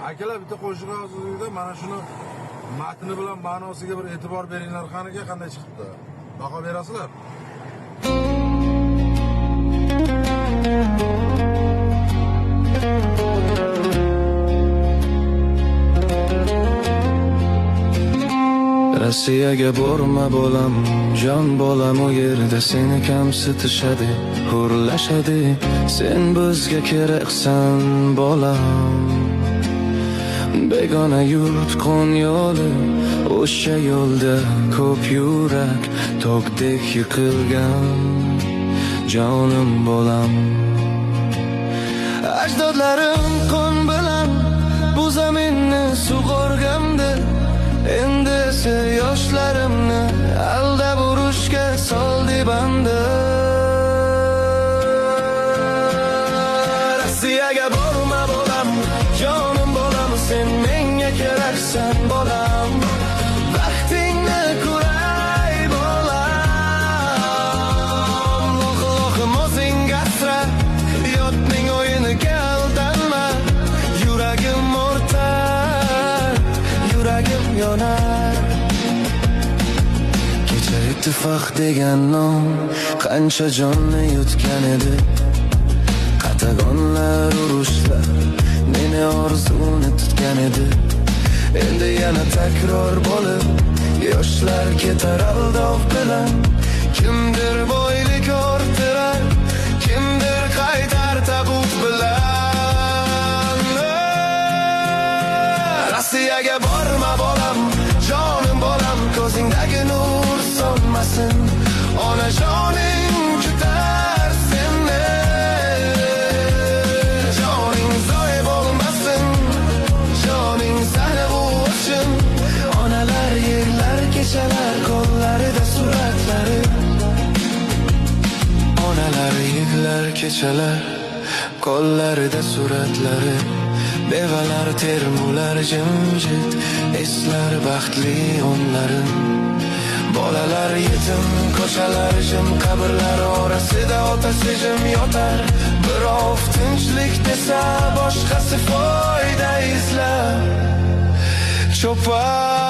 Akalar bitta qo'shiq yozuvda mana shuni matni bilan ma'nosiga bir e'tibor beringlar, qaniga qanday chiqibdi? Baho berasizlar? Rossiyaga borma bolam, jon bolam, u yerda seni kamsitishadi, hurlashadi. Sen bizga keraksan bolam. Begona yurt qo'n yo'li, o'sha yo'lda ko'p yurak tokdek yiqilgan jonim bolam. Ajdodlarim qon bilan bu zaminni sug'organdi. Endi esa yoshlarimni aldab urushga soldi bandi. Rossiyaga borma bolam, jonim bolam, sen menga keraksan bolam. Vaqtingni ko'ray bolam. Lo'qim o'zing asra, yotning o'yiniga aldanma. Yuragim o'rtar, yuragim yonar. Kecha ittifoq degan nom qancha jonni yutgan edi. Qatagonlar, urushlar meni orzuni tutgan edi. Endi yana takror bo'lib yoshlar ketar aldov bilan. Kimdir boylik orttirar, kimdir qaytar tabut bilan. Rossiyaga borma bolam, jonim bolam, ko'zingdagi nur so'nmasin. Onajoning kutar seni, joning zoye bo'lmasin, joning sahna bu uchun. Onalar yerlar kechalar, qo'llarida suratlari. Onalar yerlar kechalar, qo'llarida suratlari. Bevalar termular jimjit, eslar baxtli onlarim. Bolalar yetim, ko'chalar jim, qabrlar orasida otasi jim yotar. Birov tinchlik desa, boshqasi foyda izlar. Cho'par